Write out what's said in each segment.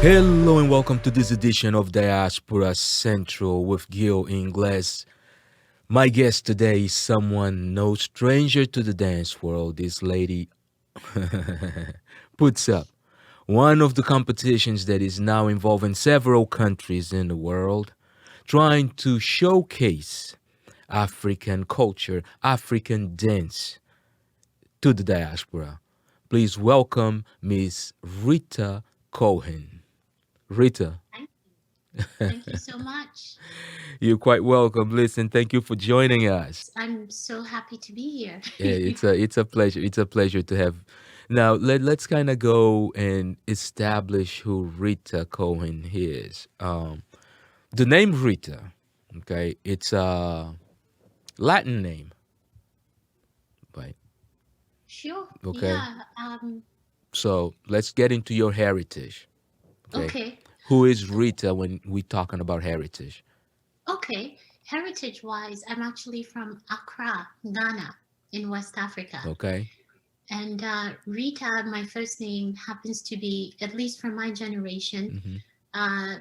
Hello and welcome to this edition of Diaspora Central with Gil Ingles. My guest today is someone no stranger to the dance world. This lady puts up one of the competitions that is now involving several countries in the world, trying to showcase African culture, African dance to the diaspora. Please welcome Miss Rita Cohen. Rita, Thank you. Thank you so much. you're quite welcome. Listen, thank you for joining us. I'm so happy to be here. Yeah, it's a pleasure. It's a pleasure to have. Now let's kind of go and establish who Rita Cohen is. The name Rita, okay, it's a Latin name, right? Sure. Okay, Yeah. so let's get into your heritage. Okay, Okay. who is Rita when we talking about heritage? Okay. Heritage-wise, I'm actually from Accra, Ghana, in West Africa. Okay, And Rita, my first name, happens to be, at least from my generation, mm-hmm. uh,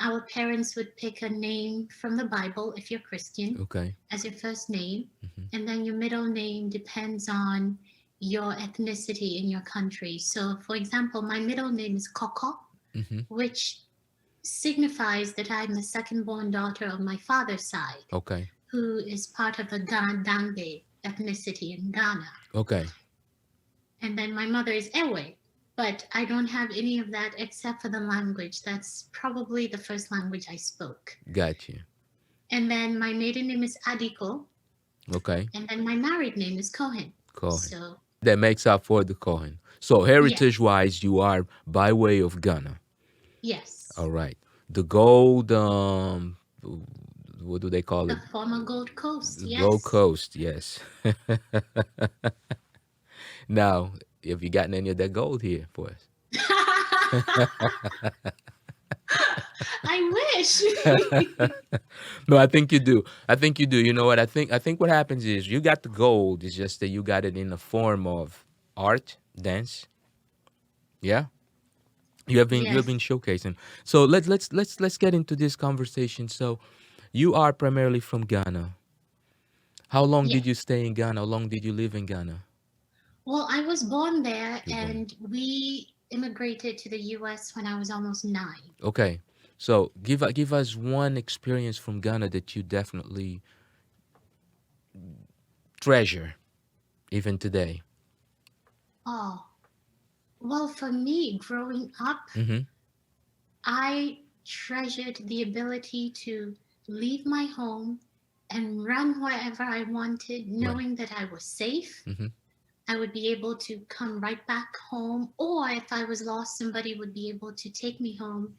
our parents would pick a name from the Bible, if you're Christian, Okay, as your first name. mm-hmm. And then your middle name depends on your ethnicity in your country. So, for example, my middle name is Koko, Mm-hmm. which signifies that I'm the second born daughter of my father's side, Okay, who is part of the Dange ethnicity in Ghana. okay. And then my mother is Ewe, but I don't have any of that except for the language. That's probably the first language I spoke. Got you. And then my maiden name is Adiko, Okay, and then my married name is Cohen. Cohen. So, That makes up for the Cohen. So yes, heritage-wise, you are by way of Ghana. yes, All right. The gold, what do they call the it? former Gold Coast. Gold Yes. Coast, yes. Now, have you gotten any of that gold here for us? I wish. No, I think you do. I think you do. You know what? I think what happens is you got the gold. It's just that you got it in the form of art, dance. Yeah. You have been Yes, showcasing. So let's get into this conversation. So you are primarily from Ghana. How long yes. did you stay in Ghana? How long did you live in Ghana? Well, I was born there You're born. and we immigrated to the US when I was almost 9. Okay. So give us one experience from Ghana that you definitely treasure even today. Oh, well, for me, growing up, Mm-hmm. I treasured the ability to leave my home and run wherever I wanted, Right. knowing that I was safe. Mm-hmm. I would be able to come right back home, or if I was lost, somebody would be able to take me home,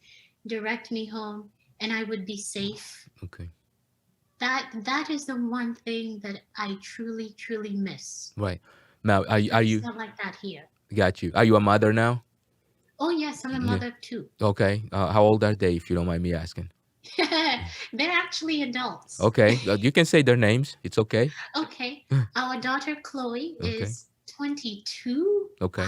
direct me home, and I would be safe. Okay. That is the one thing that I truly, truly miss. Right. Now, are It's you not like that here. got you? Are you a mother now? Oh yes, I'm a Yeah. mother too. Okay. How old are they, if you don't mind me asking? They're actually adults. Okay. You can say their names. It's okay. Okay, our daughter Chloe Okay. is 22. Okay.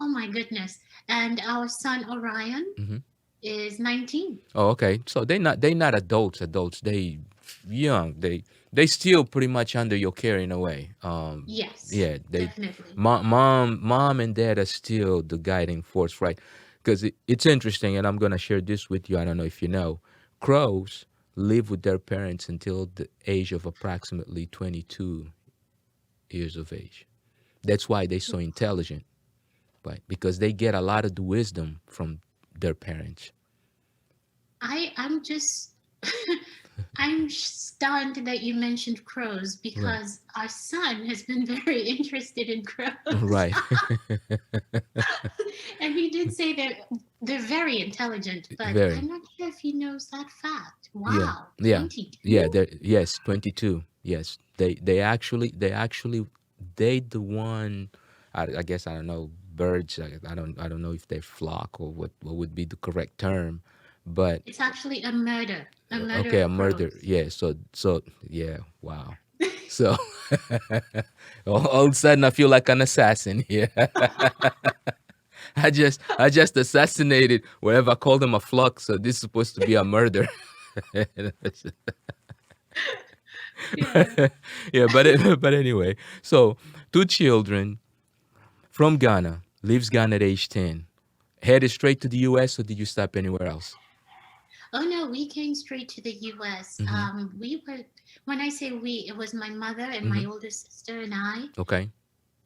Oh my goodness. And our son Orion Mm-hmm. is 19. Oh, okay. So they not adults. Adults. They young. They still pretty much under your care in a way. Yes, Yeah. They definitely. mom and dad are still the guiding force, right? Because it's interesting, and I'm gonna share this with you. I don't know if you know, crows live with their parents until the age of approximately 22 years of age. That's why they're so intelligent, right? Because they get a lot of the wisdom from their parents. I'm just I'm stunned that you mentioned crows Right. because our son has been very interested in crows. Right. And he did say that they're very intelligent, but Very. I'm not sure if he knows that fact. Yeah. Wow, Yeah. Yeah. 22? Yes. 22. Yes. They actually they the one. I guess I don't know birds. I don't know if they flock or what would be the correct term, but It's actually a murder okay, a of murder. crows. Yeah. So yeah. Wow. So all of a sudden I feel like an assassin here. I just assassinated whatever. I called him a flux, so this is supposed to be a murder. Yeah. Yeah, but anyway, so two children from Ghana, leaves Ghana at age 10, headed straight to the U.S. or did you stop anywhere else? Oh no, we came straight to the US. Mm-hmm. We were, when I say we, it was my mother and Mm-hmm. my older sister and I Okay,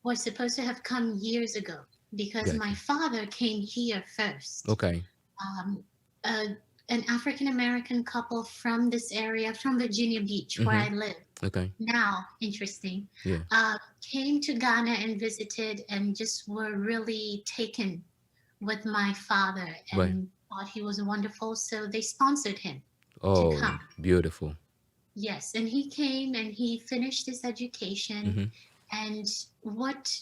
were supposed to have come years ago because my gotcha. father came here first. Okay, Um, uh, an African American couple from this area, from Virginia Beach, where mm-hmm. I live Okay, now, interesting, yeah, came to Ghana and visited and just were really taken with my father right. and thought he was wonderful. So they sponsored him to Oh, come. beautiful. Yes, and he came and he finished his education. Mm-hmm. And what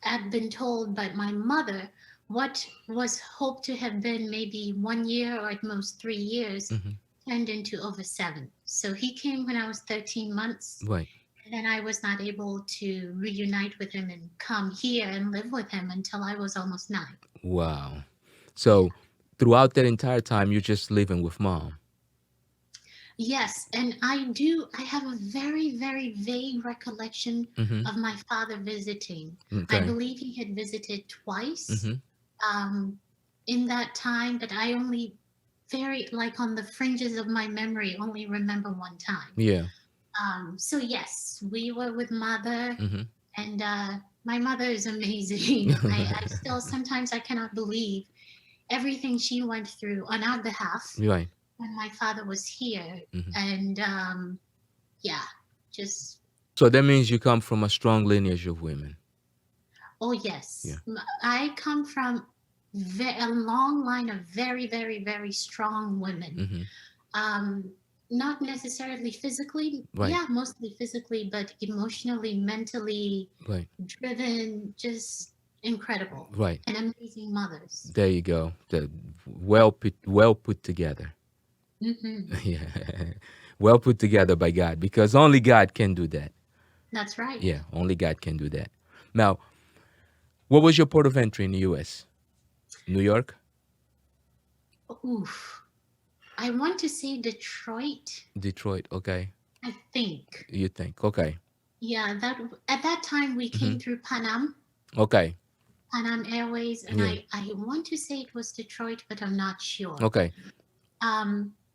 I've been told by my mother, what was hoped to have been maybe 1 year or at most 3 years Mm-hmm. turned into over 7. So he came when I was 13 months, Right. and then I was not able to reunite with him and come here and live with him until I was almost 9. Wow. Yeah. So throughout that entire time, you're just living with mom. Yes, and I have a very, very vague recollection Mm-hmm. of my father visiting. I Okay. believe he had visited twice Mm-hmm. um, in that time, but I only very, like on the fringes of my memory, only remember one time. Yeah. So yes, we were with mother, Mm-hmm. and my mother is amazing. I still sometimes I cannot believe everything she went through on our behalf Right. when my father was here. Mm-hmm. And yeah, just, So that means you come from a strong lineage of women. oh Yeah. yes. I come from a long line of very, very, very strong women. Mm-hmm. Um, not necessarily physically, Right. yeah, mostly physically, but emotionally, mentally Right. driven, just incredible Right. and amazing mothers. There you go. The well put together. Hmm. Yeah. Well put together by God, because only God can do that. That's right. Yeah, only God can do that. Now, what was your port of entry in the US? New York? Oof. I want to say Detroit, Detroit, okay. I think. You think. Okay. Yeah, that at that time we Mm-hmm. came through Okay. Pan Am Airways, and Yeah. I want to say it was Detroit, but I'm not sure. Okay.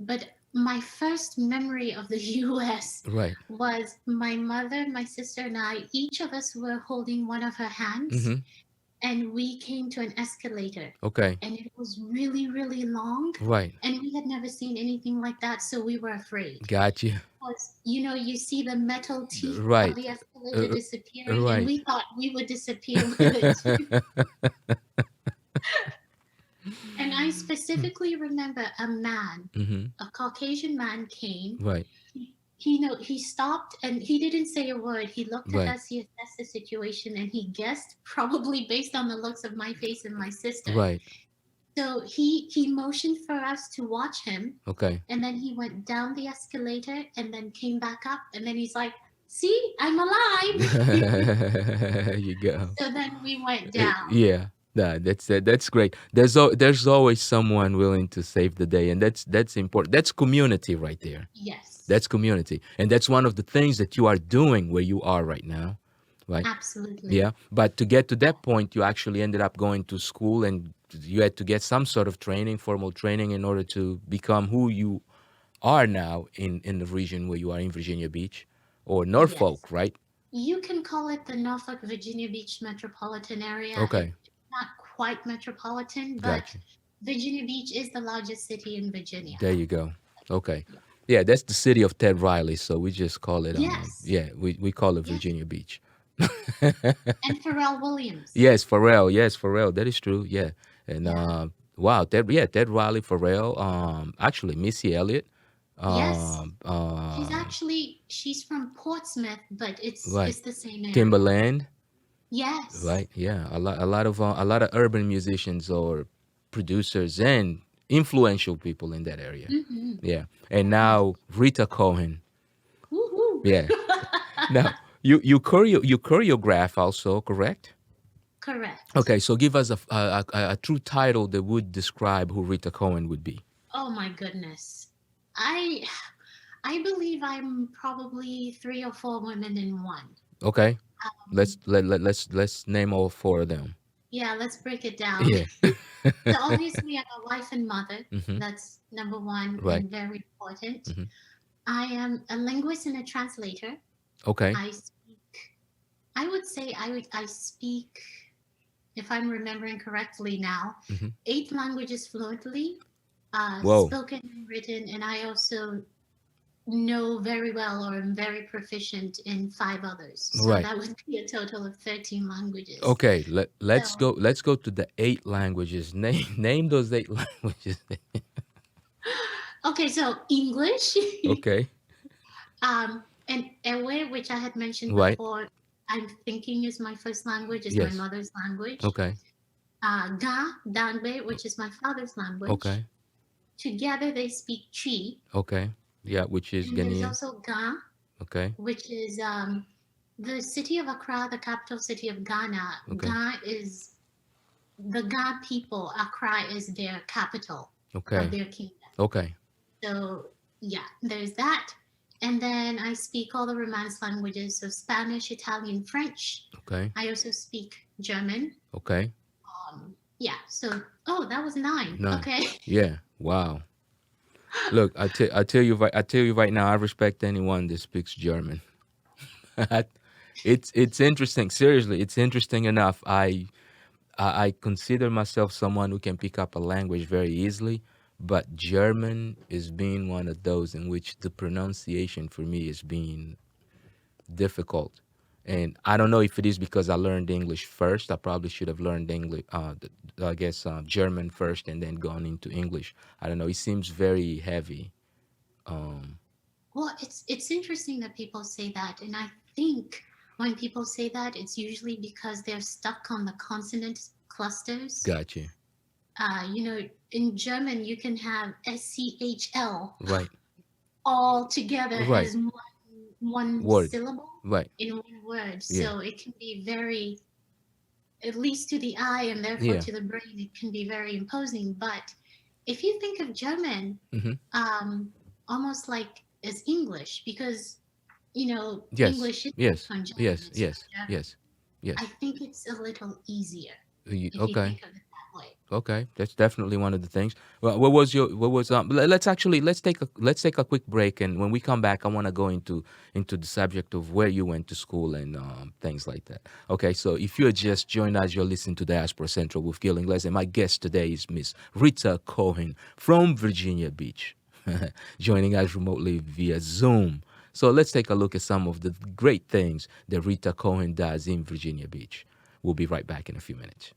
But my first memory of the US Right. was my mother, my sister, and I, each of us were holding one of her hands, Mm-hmm. and we came to an escalator, Okay. and it was really, really long, Right. and we had never seen anything like that, so we were afraid. Got you. Because, you know, you see the metal teeth of Right. the escalator disappearing, and Right. we thought we would disappear with it too. And I specifically remember a man, Mm-hmm. a Caucasian man came. Right. He stopped and he didn't say a word. He looked at Right. us, he assessed the situation, and he guessed, probably based on the looks of my face and my sister. Right. So he motioned for us to watch him, Okay. and then he went down the escalator and then came back up, and then he's like, "See, I'm alive." You go. So then we went down. Yeah. That's great. There's always someone willing to save the day, and that's important. That's community right there. Yes, That's community, and that's one of the things that you are doing where you are right now, right? absolutely. Yeah. But to get to that point, you actually ended up going to school, and you had to get some sort of training, formal training, in order to become who you are now in the region where you are in Virginia Beach or Yes. Norfolk, right? You can call it the Norfolk, Virginia Beach metropolitan area. Okay. It's not quite metropolitan, but Gotcha. Virginia Beach is the largest city in Virginia. There you go. Okay. Yeah, that's the city of Ted Riley, so we just call it. Yes. Yeah, we call it Yes. Virginia Beach. And Pharrell Williams. Yes, Pharrell. Yes, Pharrell. That is true. Yeah, and Yeah. wow, Ted Riley, Pharrell. Actually, Missy Elliott. Yes. Um, She's from Portsmouth, but it's right. the same area. Timberland. Yes. Right. Yeah. A lot of urban musicians or producers and influential people in that area. Mm-hmm. Yeah. And now Rita Cohen. Woohoo. Yeah. Now you choreograph also, correct? Correct. Okay, so give us a true title that would describe who Rita Cohen would be. Oh my goodness. I I believe I'm probably three or four women in one. Okay, Um, let's name all four of them. yeah, let's break it down. Yeah. So obviously, I'm a wife and mother. Mm-hmm. That's number one Right. and very important. Mm-hmm. I am a linguist and a translator. Okay. I speak. I would say I speak, if I'm remembering correctly now, Mm-hmm. 8 languages fluently, Whoa. spoken and written, and I also know very well or am very proficient in 5 others. So Right. that would be a total of 13 languages. Okay. Let's So, go. Let's go to the 8 languages. Name those 8 languages. okay, so English, Okay. and Ewe, which I had mentioned Right. before, I'm thinking is my first language, is my Yes. mother's language. Okay. Ga, Dangbe, which is my father's language. Okay. Together they speak Chi. Okay. Yeah, which is And there's Ghanaian. also Ga, Okay. which is the city of Accra, the capital city of Ghana. Okay. Ga is the Ga people. Accra is their capital of Okay. their kingdom. Okay. So yeah, there's that. And then I speak all the Romance languages, so Spanish, Italian, French. Okay. I also speak German. Okay. Yeah, so oh, that was 9. Nine. Okay. Yeah. Wow. Look, I tell you right now, I respect anyone that speaks German. It's interesting. Seriously, it's interesting enough. I consider myself someone who can pick up a language very easily, but German is being one of those in which the pronunciation for me is being difficult. And I don't know if it is because I learned English first. I probably should have learned English, I guess German first and then gone into English. I don't know. It seems very heavy. Well, it's interesting that people say that, and I think when people say that, it's usually because they're stuck on the consonant clusters. Gotcha. In German, you can have SCHL Right. all together Right. as one Word. syllable Right. in one word. Yeah. So it can be very, at least to the eye and therefore Yeah. to the brain, it can be very imposing. But if you think of German, Mm-hmm. almost like as English, because Yes. English is Yes. from German, Yes. it's from Yes. German. Yes. Yes. I think it's a little easier if you Okay. think of it that way. Okay, that's definitely one of the things. Well, what was let's take a quick break, and when we come back, I want to go into the subject of where you went to school and things like that. Okay, so if you're just joined us, you're listening to Diaspora Central with Gil Ingles, and my guest today is Miss Rita Cohen from Virginia Beach, joining us remotely via Zoom. So let's take a look at some of the great things that Rita Cohen does in Virginia Beach. We'll be right back in a few minutes.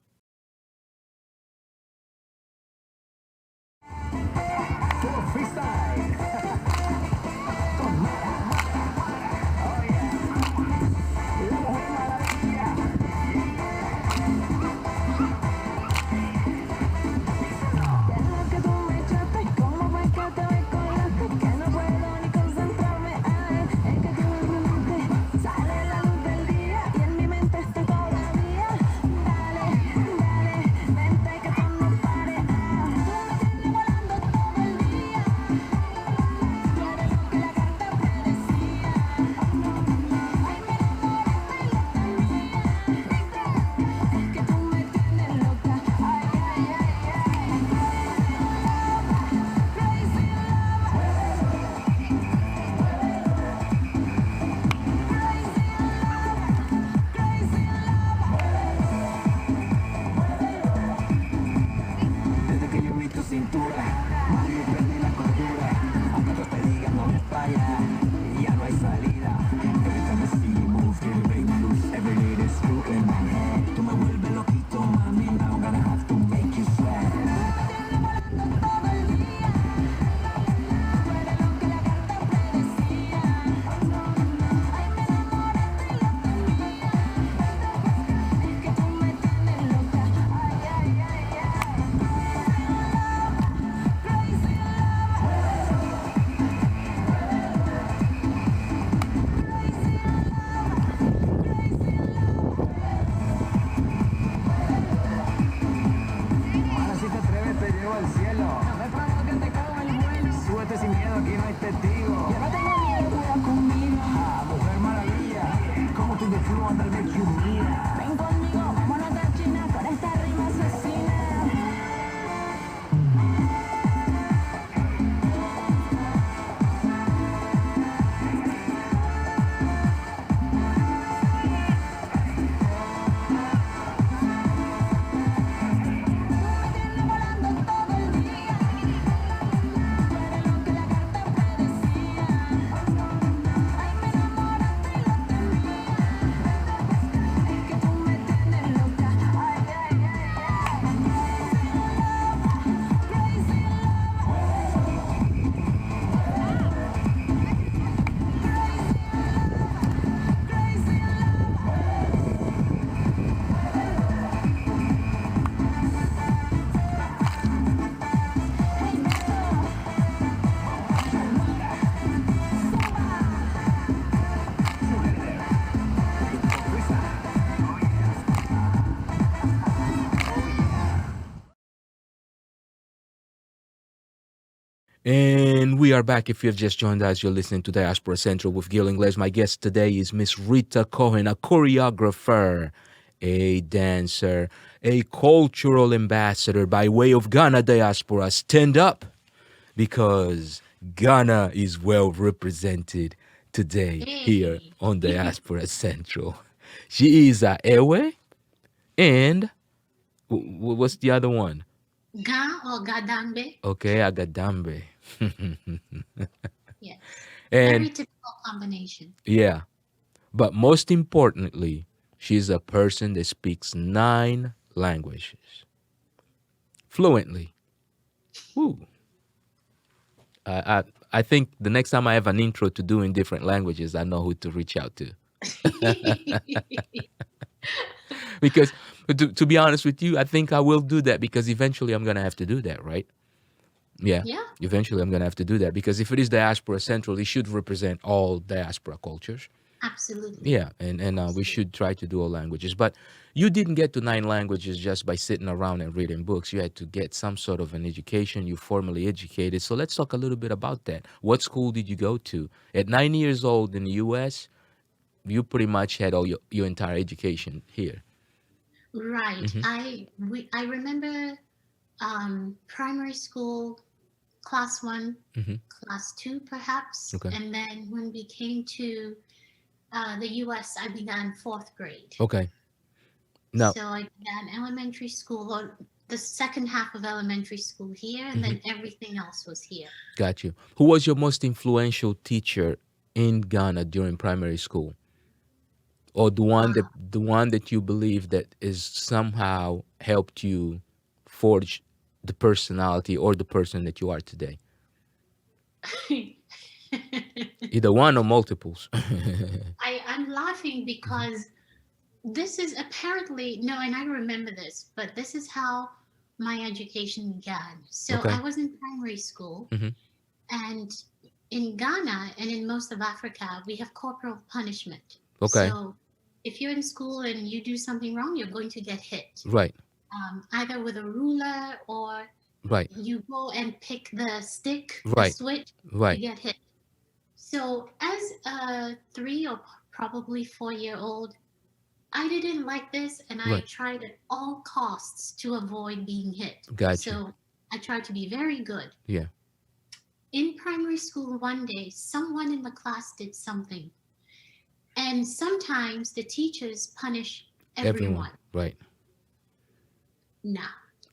And we are back. If you've just joined us, you're listening to Diaspora Central with Gil Ingles. My guest today is Miss Rita Cohen, a choreographer, a dancer, a cultural ambassador by way of Ghana diaspora. Stand up, because Ghana is well represented today here Hey. on Diaspora Central. She is a Ewe, and what's the other one? Ga or Gadambe? Okay, Agadambe. Yes. And Very typical combination. yeah, but most importantly, she's a person that speaks 9 languages fluently. Woo. I think the next time I have an intro to doing different languages, I know who to reach out to. Because to be honest with you, I think I will do that, because eventually I'm going to have to do that, right? Yeah. Yeah, Eventually I'm going to have to do that, because if it is Diaspora Central, it should represent all diaspora cultures. absolutely. Yeah, and we should try to do all languages. But you didn't get to 9 languages just by sitting around and reading books. You had to get some sort of an education. You formally educated. So let's talk a little bit about that. What school did you go to? At 9 years old in the U.S., you pretty much had all your entire education here. Right. Mm-hmm. I remember primary school, class 1, Mm-hmm. class 2 perhaps, Okay. and then when we came to the US, I began 4th grade. Okay. Now, So I began elementary school, or the second half of elementary school here, and mm-hmm. then everything else was here. Got you. Who was your most influential teacher in Ghana during primary school? Or the one that you believe that is somehow helped you forge the personality or the person that you are today? Either one or multiples. I'm laughing because this is apparently, no, and I remember this, but this is how my education began. So Okay. I was in primary school, Mm-hmm. and in Ghana and in most of Africa, we have corporal punishment. Okay. So if you're in school and you do something wrong, you're going to get hit, Right. either with a ruler, or Right. you go and pick the stick, the Right. switch, you Right. get hit. So as a 3 or probably 4-year old, I didn't like this, and I Right. tried at all costs to avoid being hit. Gotcha. So I tried to be very good. Yeah. In primary school, one day, someone in the class did something, and sometimes the teachers punish everyone. Right. No.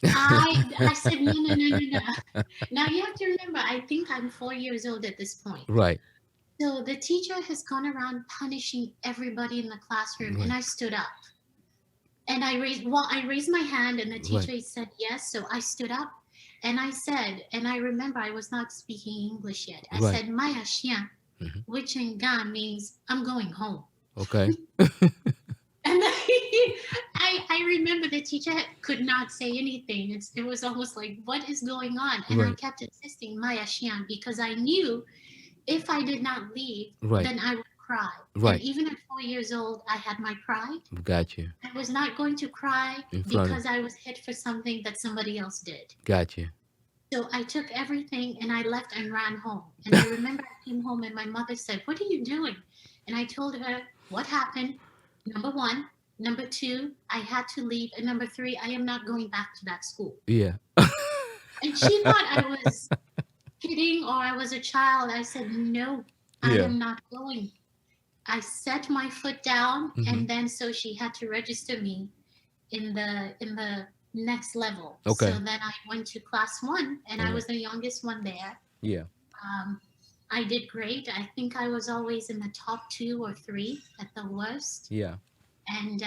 I said, no, no, no, no, no. Now you have to remember, I think I'm 4 years old at this point. Right. So the teacher has gone around punishing everybody in the classroom, and Right. I stood up. And I raised my hand, and the teacher Right. said yes. So I stood up, and I said, and I remember I was not speaking English yet. I Right. said, Maya Chien, Mhm. which in Ga means I'm going home. Okay. And I remember the teacher could not say anything. It was almost like, what is going on? And I Right. kept insisting, Maya Chien, because I knew if I did not leave, Right. then I would cry. Right. And even at 4 years old, I had my pride. Got you. I was not going to cry In front of- because I was hit for something that somebody else did. Got you. So I took everything and I left and ran home. And I remember I came home and my mother said, what are you doing? And I told her what happened. Number 1. Number 2, I had to leave. And number 3, I am not going back to that school. Yeah. And she thought I was kidding or I was a child. I said, no, I Yeah. am not going. I set my foot down, Mhm. and then so she had to register me in the next level. Okay. So then I went to class 1, and I Alright. was the youngest one there. Yeah. I did great. I think I was always in the top 2 or 3 at the worst. Yeah. And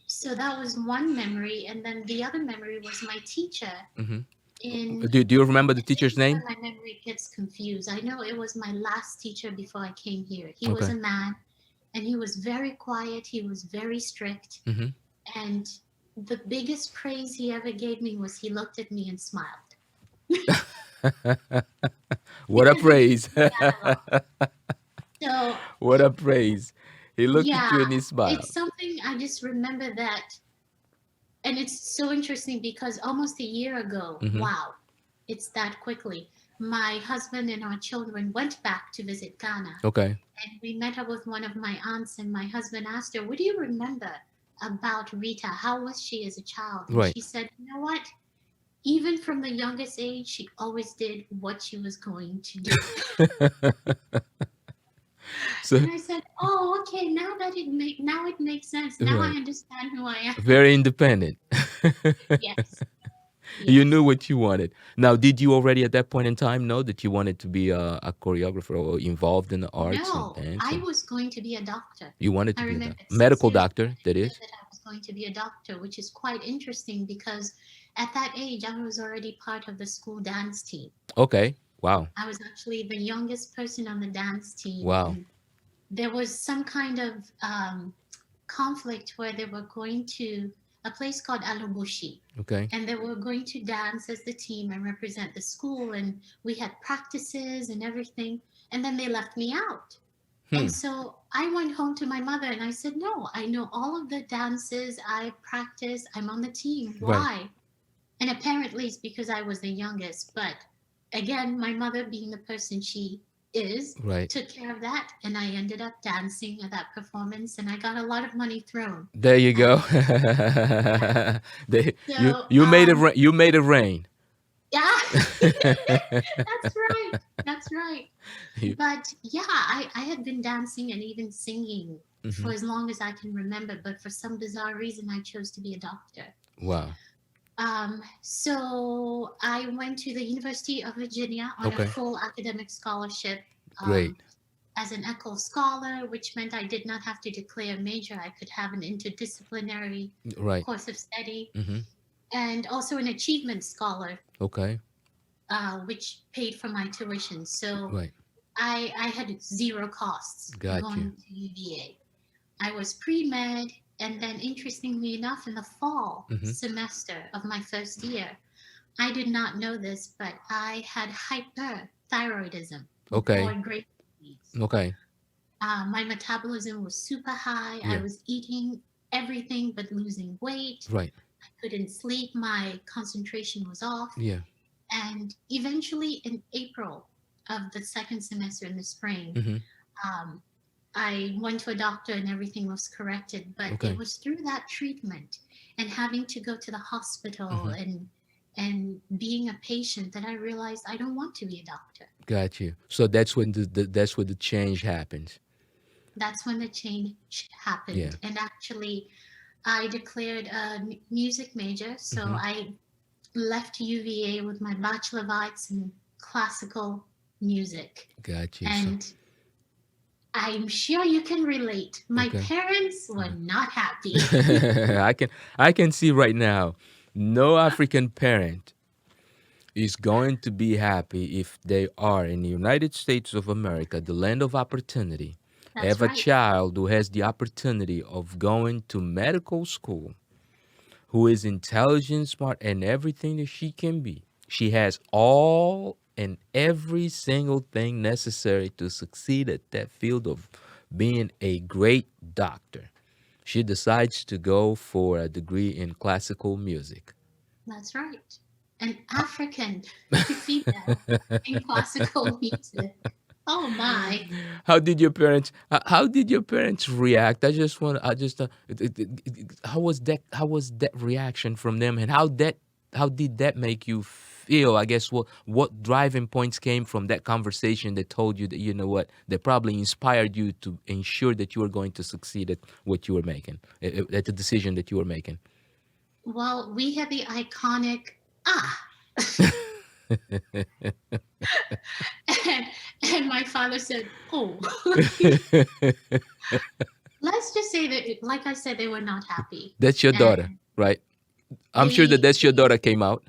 so that was one memory. And then the other memory was my teacher. Mm-hmm. In Do you remember the teacher's name? my memory gets confused. I know it was my last teacher before I came here. He was Okay. a man, and he was very quiet. He was very strict. Mm-hmm. And the biggest praise he ever gave me was he looked at me and smiled. What a praise. So What a praise. He looked at you yeah, and he smiled. it's something I just remember that. And it's so interesting because almost a year ago, Mhm. wow, it's that quickly. my husband and our children went back to visit Ghana. Okay. And we met up with one of my aunts, and my husband asked her, "What do you remember about Rita? How was she as a child?" And Right. she said, "You know what? Even from the youngest age, she always did what she was going to do." So And I said, "Oh, okay. Now it makes sense. Now I right. understand who I am." Very independent. Yes, You knew yes. what you wanted. Now, did you already at that point in time know that you wanted to be a choreographer or involved in the arts and No, dance? I And was going to be a doctor. you wanted I to be a remember six medical years doctor, that I said is? that I was going to be a doctor, which is quite interesting because at that age I was already part of the school dance team. Okay. Wow. I was actually the youngest person on the dance team, Wow. and there was some kind of conflict where they were going to a place called Alubushi, Okay. and they were going to dance as the team and represent the school, and we had practices and everything, and then they left me out. And Hmm. so I went home to my mother and I said, "No, I know all of the dances. I practice. I'm on the team. Right. Why?" And apparently it's because I was the youngest. But again, my mother, being the person she is, Right. took care of that. And I ended up dancing at that performance and I got a lot of money thrown. There you Uh, go. You so, you made it you made it rain. yeah, that's right. That's right. You, But yeah, I had been dancing and even singing hmm. for as long as I can remember, but for some bizarre reason, I chose to be a doctor. Wow. So I went to the University of Virginia on a Okay. full academic scholarship um, Great. as an ECHO scholar, which meant I did not have to declare a major. I could have an interdisciplinary Right. course of study, Mm-hmm. and also an achievement scholar, Okay. which paid for my tuition. So Right. I had zero costs Got you. going to UVA. I was pre-med, and then interestingly enough, in the fall Mm-hmm. semester of my first year, I did not know this, but I had hyperthyroidism Okay. or great disease. Okay. My metabolism was super high. I Yeah. was eating everything but losing weight. Right. I couldn't sleep. My concentration was off. Yeah. And eventually, in April of the second semester in the spring, Mm-hmm. um, I went to a doctor and everything was corrected. But it Okay. was through that treatment and having to go to the hospital Mm-hmm. and being a patient that I realized I don't want to be a doctor. Got you. So that's when that's when the change happens. That's when the change Yeah. happened. And actually, I declared a music major. So Mm-hmm. I left UVA with my Bachelor of Arts in classical music. Got you. So And I'm sure you can relate. My okay. parents were not happy. I can see right now, no African parent is going to be happy if they are in the United States of America, the land of opportunity, That's have a right. child who has the opportunity of going to medical school, who is intelligent, smart, and everything that she can be. She has all and every single thing necessary to succeed at that field of being a great doctor. She decides to go for a degree in classical music. That's right. An African female in classical music. Oh my. How did your parents react? I just how was that reaction from them, and how did that make you feel? I guess what driving points came from that conversation that told you that, you know what, that probably inspired you to ensure that you were going to succeed at what you were making, at the decision that you were making. Well, we had the iconic ah. and, and my father said, "Oh." Let's just say that, like I said, they were not happy. That's your daughter, And right? I'm sure that they, that's your they daughter came out.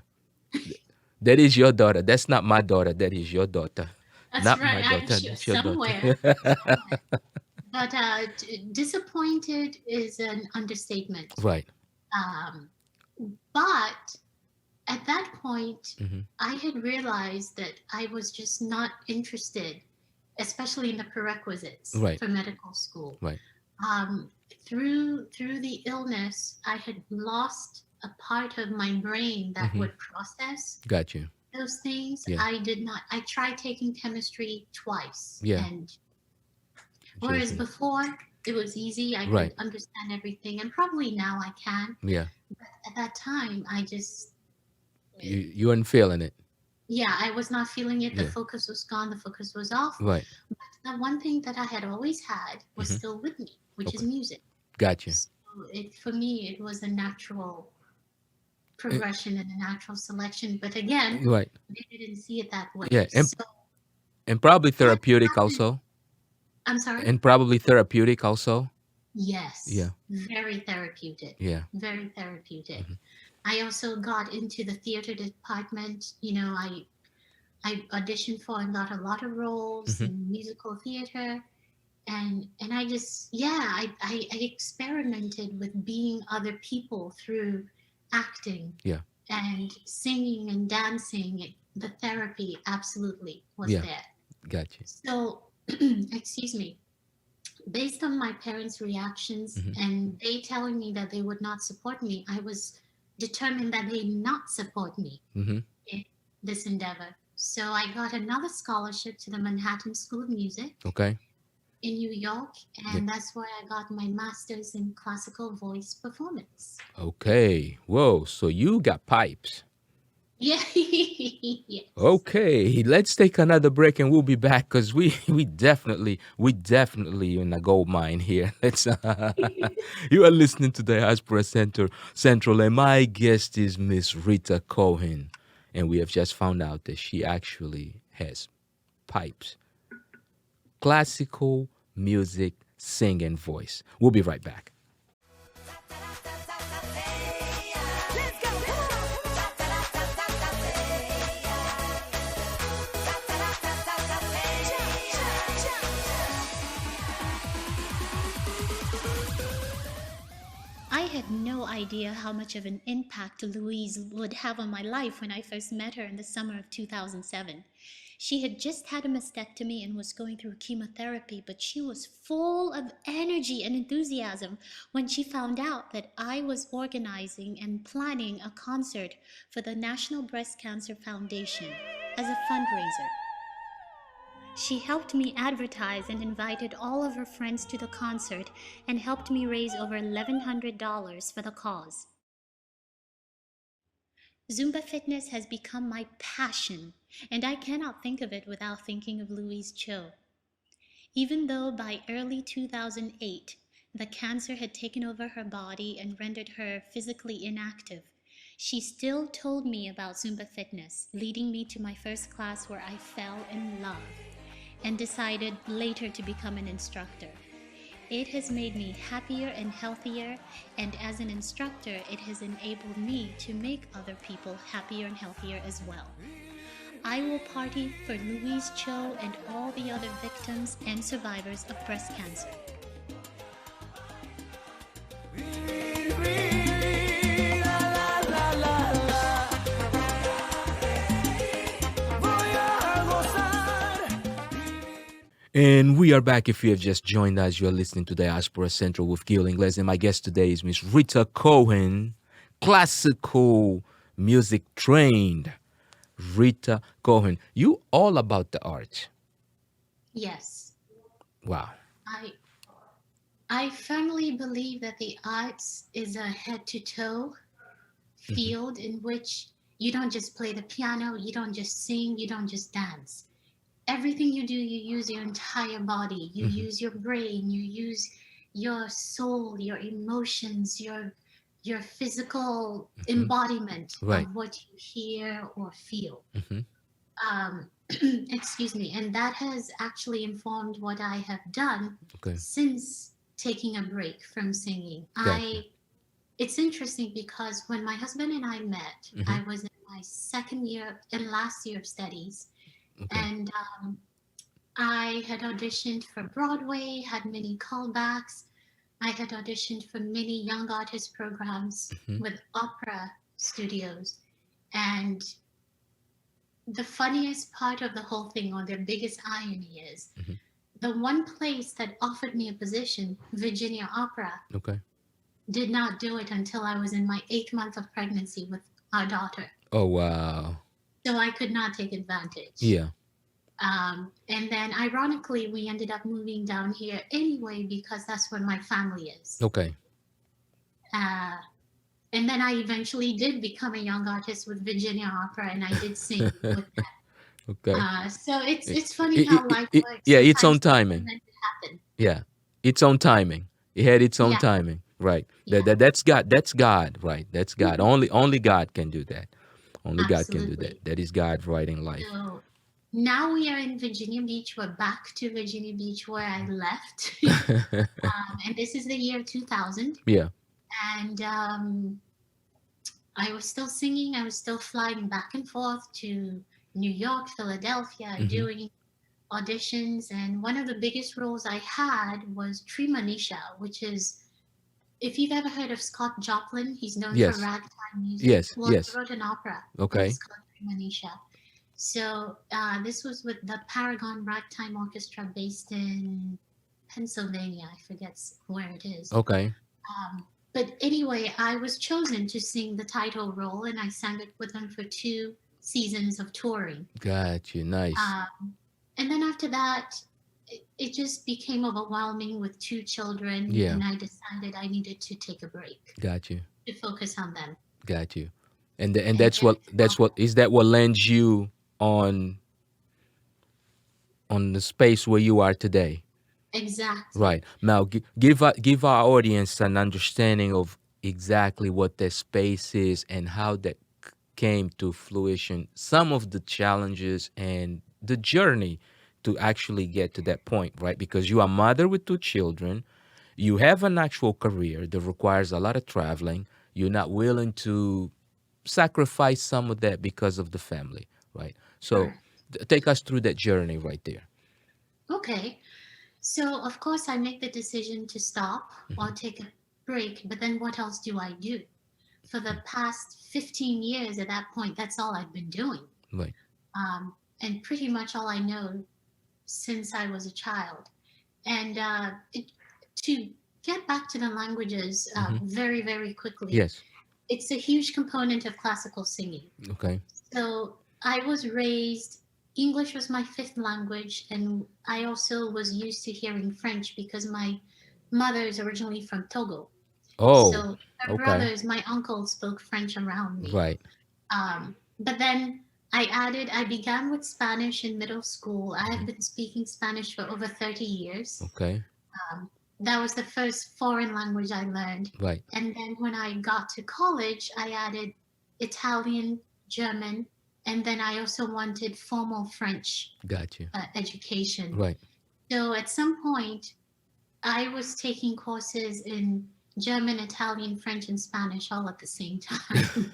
That is your daughter. That's not my daughter. That is your daughter. that's Not right, my I'm daughter. sure That's your daughter. somewhere, somewhere. But disappointed is an understatement. Right. Um, but at that point, Hmm. I had realized that I was just not interested, especially in the prerequisites Right. for medical school. Right. Um, through the illness, I had lost a part of my brain that Hmm. would process. Got you. those things, Yeah. I did not. I tried taking chemistry twice, Yeah. and whereas Joking. before it was easy, I could Right. understand everything, and probably now I can. Yeah. But at that time, I just, You weren't feeling it. yeah, I was not feeling it. The Yeah. focus was gone. The focus was off. Right. But the one thing that I had always had was Mm-hmm. still with me, which is Okay. music. Got you. So it for me, it was a natural Eh, progression and a natural selection. But again, Right. they didn't see it that way. Yeah. So And probably what therapeutic happened? also. I'm sorry. And probably therapeutic also. Yeah. Yes, very therapeutic. Yeah. Very therapeutic. Mm-hmm. I also got into the theater department. You know, I auditioned for and got a lot of roles Mm-hmm. in musical theater, and I just, yeah, I experimented with being other people through acting Yeah. and singing and dancing. The therapy absolutely was Yeah. there. Got you. So, excuse me, based on my parents' reactions Mm-hmm. and they telling me that they would not support me, I was determined that they not support me Mm-hmm. in this endeavor. So I got another scholarship to the Manhattan School of Music Okay. in New York, Yeah. and that's where I got my master's in classical voice performance. Okay. Whoa. So you got pipes. Yeah, yes. Okay, let's take another break and we'll be back because we definitely in a gold mine here. Let's you are listening to Diaspora Central and my guest is Miss Rita Cohen, and we have just found out that she actually has pipes, classical music, singing voice. We'll be right back. I had no idea how much of an impact Louise would have on my life when I first met her in the summer of 2007. She had just had a mastectomy and was going through chemotherapy, but she was full of energy and enthusiasm when she found out that I was organizing and planning a concert for the National Breast Cancer Foundation as a fundraiser. She helped me advertise and invited all of her friends to the concert and helped me raise over $1,100 for the cause. Zumba fitness has become my passion, and I cannot think of it without thinking of Louise Cho. Even though by early 2008, the cancer had taken over her body and rendered her physically inactive, she still told me about Zumba fitness, leading me to my first class where I fell in love and decided later to become an instructor. It has made me happier and healthier, and as an instructor, it has enabled me to make other people happier and healthier as well. I will party for Louise Cho and all the other victims and survivors of breast cancer. And we are back. If you have just joined us, you are listening to Diaspora Central with Gil Ingles. And my guest today is Miss Rita Cohen, classical music trained. Rita Cohen, you all about the arts. Yes, Wow. I I firmly believe that the arts is a head to toe Mm-hmm. field in which you don't just play the piano, you don't just sing, you don't just dance. Everything you do, you use your entire body, you Mm-hmm. use your brain, you use your soul, your emotions, your physical Mm-hmm. embodiment Right. of what you hear or feel. Mm-hmm. Um, excuse me, and that has actually informed what I have done Okay. since taking a break from singing. Gotcha. It's interesting because when my husband and I met, Mm-hmm. I was in my second year and last year of studies, Okay. and I had auditioned for Broadway, had many callbacks. I had auditioned for many young artist programs Mm-hmm. with opera studios. And the funniest part of the whole thing, or the biggest irony, is Mm-hmm. the one place that offered me a position, Virginia Opera, Okay. did not do it until I was in my 8th month of pregnancy with our daughter. Oh, wow. So I could not take advantage. Yeah. And then, ironically, we ended up moving down here anyway because that's where my family is. Okay. Uh, and then I eventually did become a young artist with Virginia Opera, and I did sing with that. Okay. So It, it's funny how life works. yeah, its Sometimes own things are timing. meant to happen. Yeah, its own timing. It had its own Yeah, timing. Right. yeah, That's God. That's God. Right. That's God. mhm, Only God can do that. Only God can do that. absolutely. That is God writing life. So now we are in Virginia Beach. We're back to Virginia Beach where I left. And this is the year 2000. Yeah. And I was still singing. I was still flying back and forth to New York, Philadelphia, Hmm. doing auditions. And one of the biggest roles I had was Tremonisha, which is, if you've ever heard of Scott Joplin, he's known for Yes. ragtime music. Yes. Well, he Yes. wrote an opera that Okay. is called Tremonisha. So this was with the Paragon Ragtime Orchestra based in Pennsylvania. I forget where it is. Okay. But anyway, I was chosen to sing the title role, and I sang it with them for 2 seasons of touring. Got you. Nice. And then after that, it just became overwhelming with 2 children, Yeah. and I decided I needed to take a break Got you. to focus on them. Got you. And And that's what is that what lands you on on the space where you are today. exactly. Right. Now, give our audience an understanding of exactly what that space is and how that came to fruition, some of the challenges and the journey to actually get to that point, right? Because you are a mother with 2 children, you have an actual career that requires a lot of traveling, you're not willing to sacrifice some of that because of the family, right? So Correct. take us through that journey right there. Okay. So, of course, I make the decision to stop or Hmm. take a break, but then what else do I do? For the past 15 years at that point, that's all I've been doing. Right. And pretty much all I know since I was a child. And to get back to the languages Hmm. very, very quickly, Yes. it's a huge component of classical singing. Okay. So I was raised, English was my fifth language, and I also was used to hearing French because my mother is originally from Togo. Oh, So her okay. brothers, my uncle spoke French around me. Right. But then I began with Spanish in middle school. I have Hmm. been speaking Spanish for over 30 years. Okay. That was the first foreign language I learned. Right. And then when I got to college, I added Italian, German, and then I also wanted formal French Got you. education. Right. So at some point, I was taking courses in German, Italian, French, and Spanish all at the same time.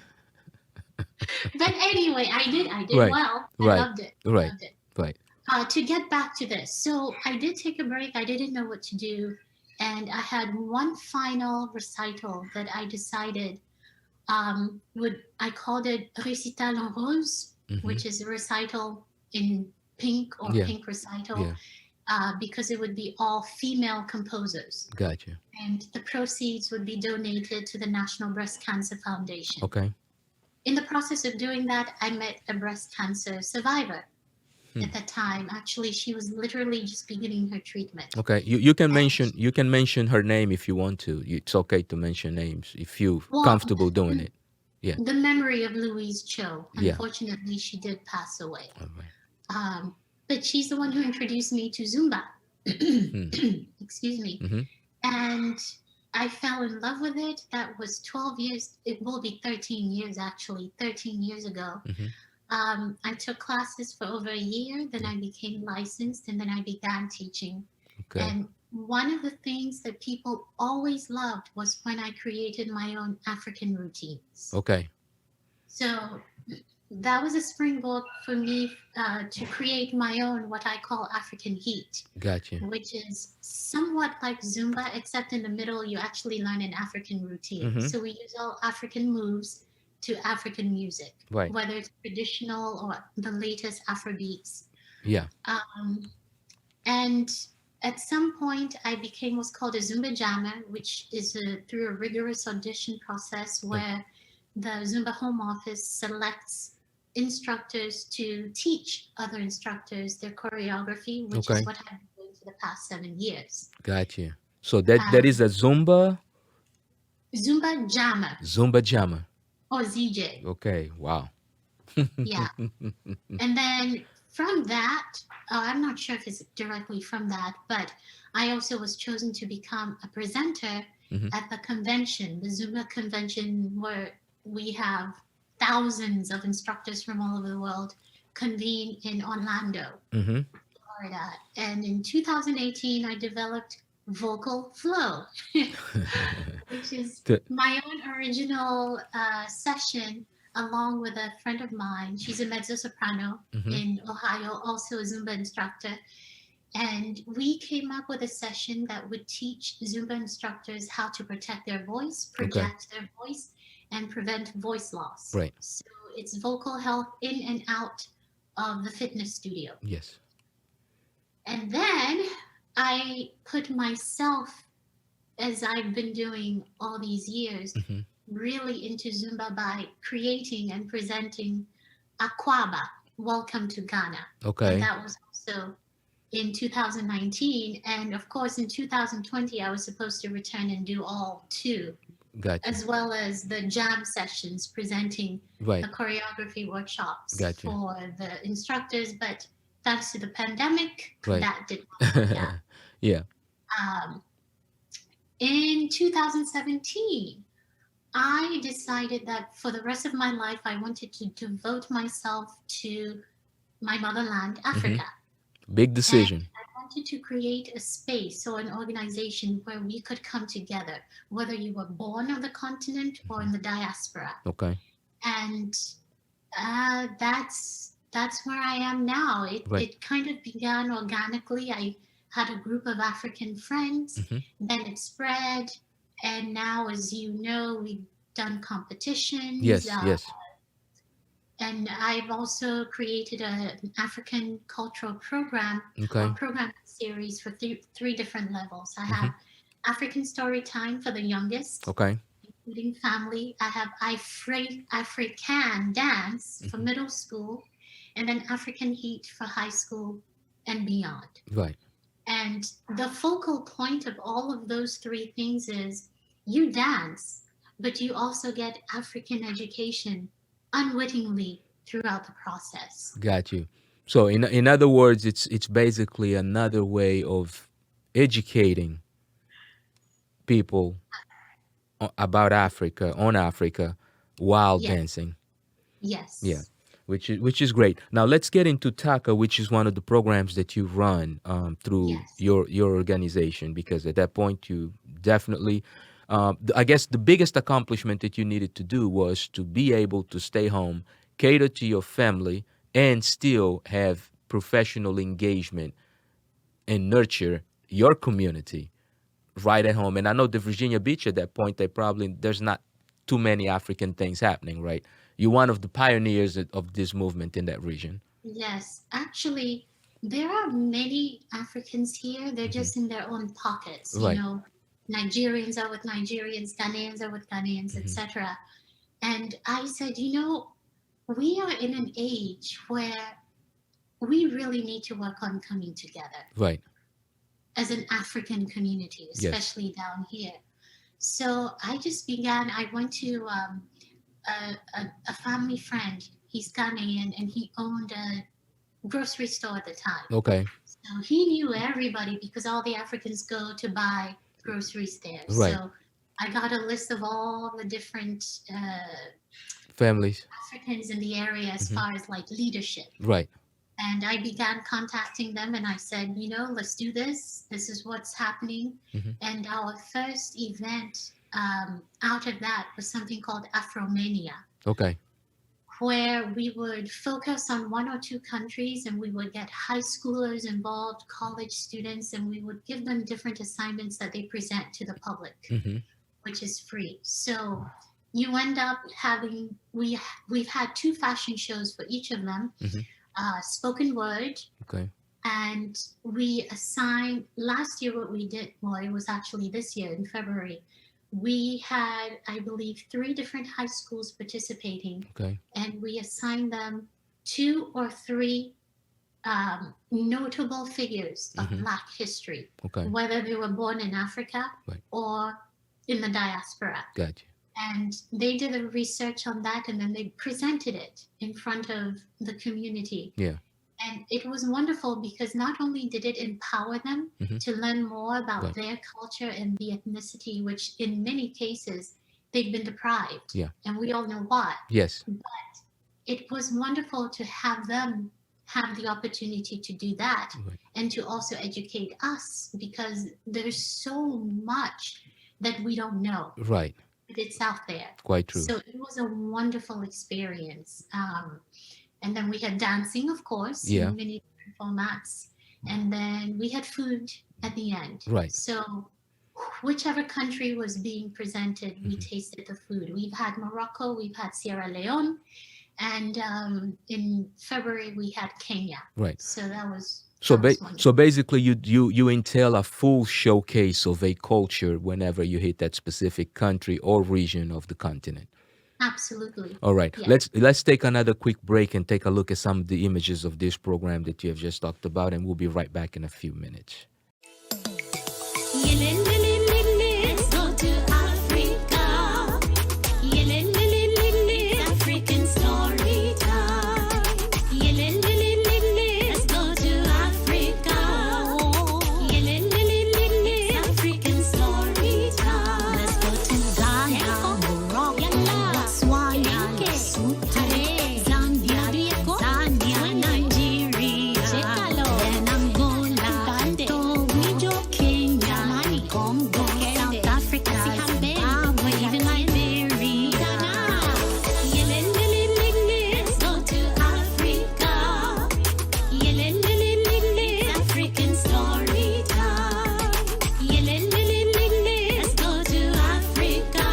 But anyway, I did Right. well. I Right. loved it. I Right. loved it. Right. To get back to this, so I did take a break. I didn't know what to do, and I had one final recital that I decided would I called it recital en rose, Hmm. which is a recital in pink or Yeah. pink recital, Yeah. because it would be all female composers, Got you. and the proceeds would be donated to the National Breast Cancer Foundation. Okay. In the process of doing that, I met a breast cancer survivor Hmm. at that time. Actually, she was literally just beginning her treatment. Okay. And You can mention her name if you want to. It's okay to mention names if you're well, comfortable doing it. Yeah. the memory of Louise Cho, Yeah. unfortunately, she did pass away. All right. But she's the one who introduced me to Zumba. Hmm. Excuse me. Hmm. And I fell in love with it. That was 12 years. It will be 13 years, actually, 13 years ago. Hmm. I took classes for over a year, then I became licensed, and then I began teaching. Okay. And one of the things that people always loved was when I created my own African routines. Okay. So that was a springboard for me to create my own, what I call African heat, Got you. which is somewhat like Zumba, except in the middle, you actually learn an African routine. Hmm. So we use all African moves to African music, Right. whether it's traditional or the latest Afrobeats. Yeah. And at some point, I became what's called a Zumba jammer, which is through a rigorous audition process where the Zumba home office selects instructors to teach other instructors their choreography, which is Okay. what I've been doing for the past 7 years. Gotcha. So that is Um, a Zumba Zumba Jammer Zumba jammer. or ZJ. Okay. Wow. Yeah. And then from that, I'm not sure if it's directly from that, but I also was chosen to become a presenter Mm-hmm. at the convention, the Zumba convention, where we have thousands of instructors from all over the world convene in Orlando, Mm-hmm. Florida. And in 2018, I developed Vocal Flow, which is The- my own original session along with a friend of mine. She's a mezzo soprano mm-hmm. in Ohio, also a Zumba instructor. And we came up with a session that would teach Zumba instructors how to protect their voice, Okay. project their voice, and prevent voice loss. Right. So it's vocal health in and out of the fitness studio. Yes. And then I put myself, as I've been doing all these years, Mm-hmm. really into Zumba by creating and presenting Aquaba, Welcome to Ghana. And Okay. that was also in 2019. And of course, in 2020, I was supposed to return and do all two, Gotcha. as well as the jam sessions presenting Right. the choreography workshops Gotcha. for the instructors. But thanks to the pandemic, Right. that did not work out. Yeah. Um, in 2017, I decided that for the rest of my life, I wanted to devote myself to my motherland, Africa. Big And decision. I wanted to create a space or an organization where we could come together, whether you were born on the continent or in the diaspora. Okay. And that's where I am now. Right. It kind of began organically. I had a group of African friends, Mm-hmm. then it spread, and now, as you know, we've done competitions. Yes. Yes. And I've also created an African cultural program or Okay. program series for three different levels. I Mm-hmm. have African story time for the youngest, Okay. including family. I have African dance for Mm-hmm. middle school, and then African heat for high school and beyond. Right. And the focal point of all of those three things is you dance, but you also get African education unwittingly throughout the process. Got you. So in other words, it's basically another way of educating people about Africa, on Africa, while Yes, dancing. Yeah, yes, which is great. Now let's get into TACA, which is one of the programs that you run through yes, your organization. Because at that point, you definitely, I guess, the biggest accomplishment that you needed to do was to be able to stay home, cater to your family, and still have professional engagement and nurture your community right at home. And I know the Virginia Beach at that point, there's not too many African things happening, right? You're one of the pioneers of this movement in that region. yes. Actually, there are many Africans here. They're Hmm. just in their own pockets. Right. Nigerians are with Nigerians, Ghanaians are with Ghanaians, Hmm. etc. And I said, we are in an age where we really need to work on coming together Right. as an African community, Yes. especially down here. So I went to a family friend. He's Ghanaian and he owned a grocery store at the time. Okay. So he knew everybody because all the Africans go to buy groceries there. Right. So I got a list of all the different Families. Africans in the area as Hmm. far as like leadership. Right. And I began contacting them and I said, let's do this. This is what's happening. Hmm. And our first event out of that was something called Afromania, Okay. where we would focus on one or two countries and we would get high schoolers involved, college students, and we would give them different assignments that they present to the public, Hmm. which is free. So you end up having, we've had two fashion shows for each of them, Hmm. spoken word, Okay. and we assigned, last year what we did, well, it was actually this year in February, we had, I believe, 3 different high schools participating, Okay. and we assigned them 2 or 3 notable figures of Mm-hmm. Black history, Okay. whether they were born in Africa Right. or in the diaspora. Gotcha. And they did a research on that, and then they presented it in front of the community. Yeah. And it was wonderful because not only did it empower them Mm-hmm. to learn more about Right. their culture and the ethnicity, which in many cases they've been deprived. Yeah. And we all know why. Yes. But it was wonderful to have them have the opportunity to do that, Right. and to also educate us, because there's so much that we don't know. Right. It's out there. Quite true. So it was a wonderful experience. And then we had dancing, of course, Yeah. in many different formats. And then we had food at the end. Right. So whichever country was being presented, we Mhm. tasted the food. We've had Morocco, we've had Sierra Leone, and in February we had Kenya. Right. So that was So, wonderful. so basically, you entail a full showcase of a culture whenever you hit that specific country or region of the continent. Absolutely. All right, Yeah. let's take another quick break and take a look at some of the images of this program that you have just talked about, and we'll be right back in a few minutes. Let's go to Africa. African story time. Let's go to Africa. African story time. Let's go to Ghana, Morocco, Botswana, Lesotho, Zambia, Nigeria, then Angola, Togo, Kenya, Congo, South Africa, Zimbabwe, even Liberia. Let's go to Africa. African story time. Let's go to Africa.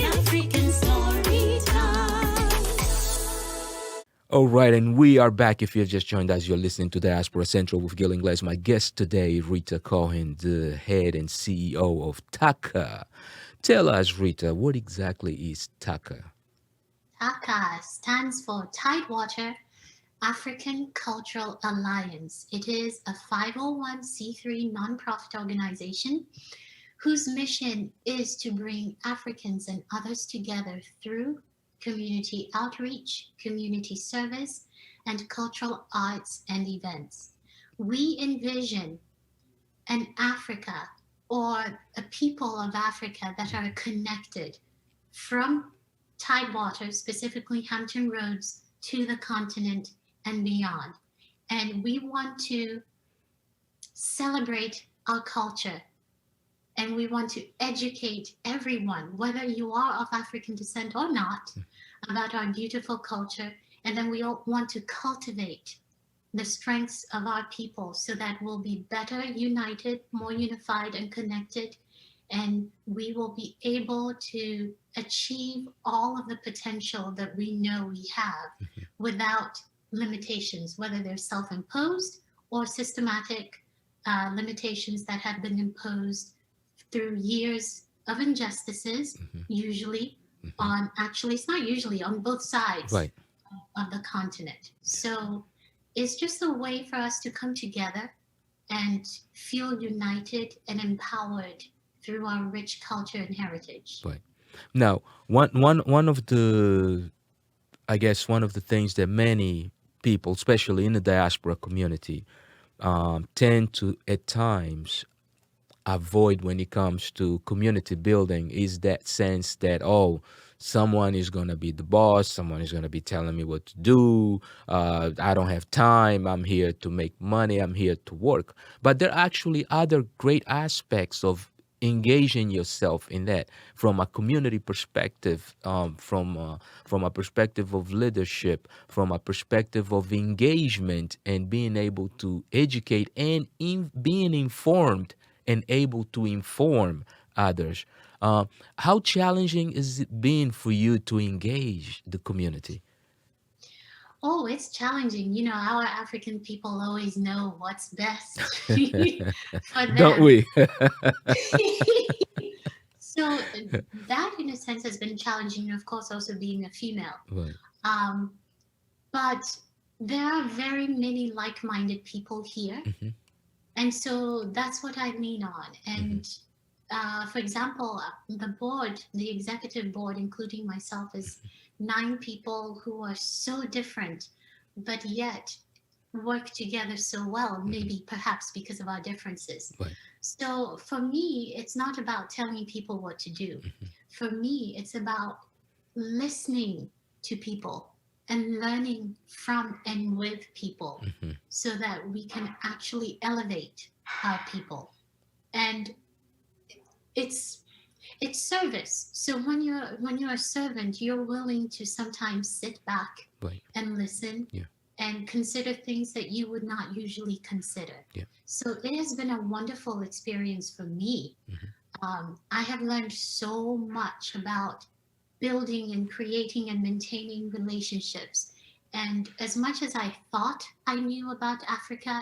African story time. All right, and we are back. If you've just joined us, you're listening to Diaspora Central with Gil Ingles. My guest today, Rita Cohen, the head and CEO of TACA. Tell us, Rita, what exactly is TACA? TACA stands for Tidewater African Cultural Alliance. It is a 501c3 nonprofit organization whose mission is to bring Africans and others together through community outreach, community service, and cultural arts and events. We envision an Africa, or a people of Africa, that are connected from Tidewater, specifically Hampton Roads, to the continent and beyond. And we want to celebrate our culture, and we want to educate everyone, whether you are of African descent or not, about our beautiful culture. And then we all want to cultivate the strengths of our people so that we'll be better united, more unified and connected, and we will be able to achieve all of the potential that we know we have without limitations, whether they're self-imposed or systematic limitations that have been imposed through years of injustices, usually on, actually it's not usually, on both sides Right. of the continent. So it's just a way for us to come together and feel united and empowered through our rich culture and heritage. Right. Now, one of the, I guess, one of the things that many people, especially in the diaspora community, tend to at times avoid when it comes to community building is that sense that, oh, someone is going to be the boss, someone is going to be telling me what to do, I don't have time, I'm here to make money, I'm here to work. But there are actually other great aspects of engaging yourself in that from a community perspective, from a perspective of leadership, from a perspective of engagement, and being able to educate and being informed and able to inform others. How challenging is it been for you to engage the community? Oh, it's challenging. You know, our African people always know what's best for Don't them. we? So that, in a sense, has been challenging. Of course, also being a female. Right. Um, but there are very many like-minded people here, Hmm. and so that's what I lean on. Hmm. And for example, the board, the executive board, including myself, is 9 people who are so different, but yet work together so well, Hmm. maybe perhaps because of our differences. Right. So for me, it's not about telling people what to do. Hmm. For me, it's about listening to people and learning from and with people Hmm. so that we can actually elevate our people. And it's it's service. So when you're a servant, you're willing to sometimes sit back Right. and listen Yeah. and consider things that you would not usually consider. Yeah. So it has been a wonderful experience for me. Hmm. I have learned so much about building and creating and maintaining relationships. And as much as I thought I knew about Africa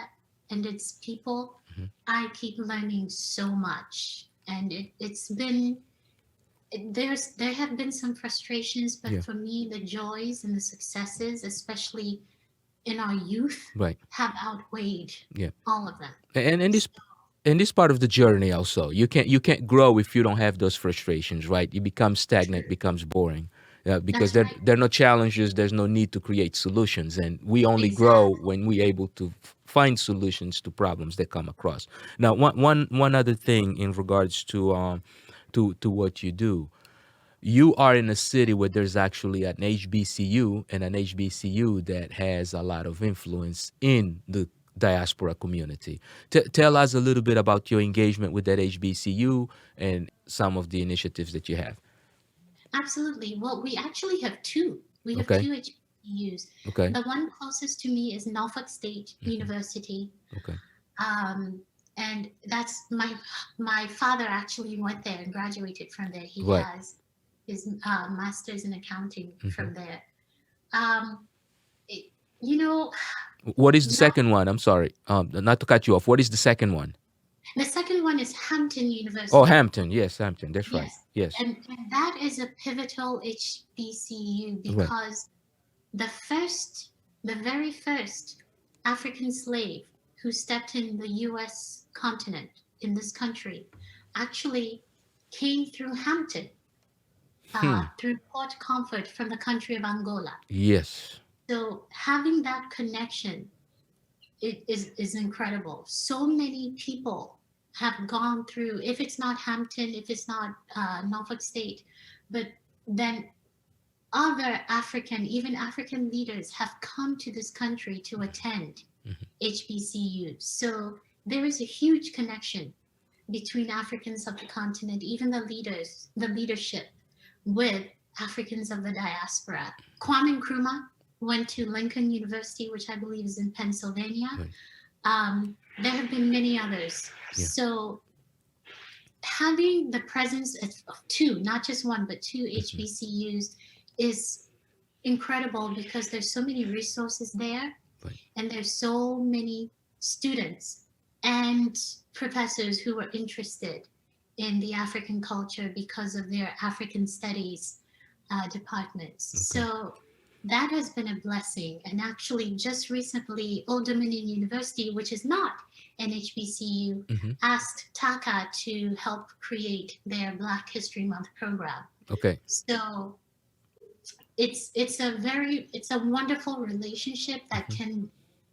and its people, Hmm. I keep learning so much. And it's been there have been some frustrations, but Yeah. for me, the joys and the successes, especially in our youth, Right. have outweighed Yeah. all of them. And So this part of the journey also, you can't grow if you don't have those frustrations, right? You become stagnant, true. becomes boring, because That's right. there are no challenges, there's no need to create solutions, and we only grow Exactly. when we able to find solutions to problems that come across. Now, one other thing in regards to what you do, you are in a city where there's actually an HBCU, and an HBCU that has a lot of influence in the diaspora community. Tell us a little bit about your engagement with that HBCU and some of the initiatives that you have. Absolutely. Well, we actually have two. We have Okay. two HBCUs. Okay. The one closest to me is Norfolk State Hmm. University. Okay. Um, and that's my father actually went there and graduated from there. He Right. has his master's in accounting Hmm. from there. Um, it, you know, What is the not, second one? I'm sorry, not to cut you off. What is the second one? the second one is Hampton Oh, University. Hampton. Yes, Hampton. That's right. Yes, Yes. and that is a pivotal HBCU Right. because the first, the very first African slave who stepped in the US continent, in this country, actually came through Hampton, Hmm. through Port Comfort from the country of Angola. Yes. So having that connection is incredible. So many people have gone through, if it's not Hampton, if it's not Norfolk State, but then other African, even African leaders have come to this country to attend Hmm. HBCUs. So there is a huge connection between Africans of the continent, even the leaders, the leadership, with Africans of the diaspora. Kwame Nkrumah went to Lincoln University, which I believe is in Pennsylvania. Right. There have been many others. Yeah. So having the presence of two, not just one, but two Hmm. HBCUs is incredible because there's so many resources there, Right. and there's so many students and professors who are interested in the African culture because of their African studies departments. Okay. So that has been a blessing. And actually, just recently, Old Dominion University, which is not an HBCU, Hmm. asked TACA to help create their Black History Month program. Okay. So it's a wonderful relationship that Hmm. can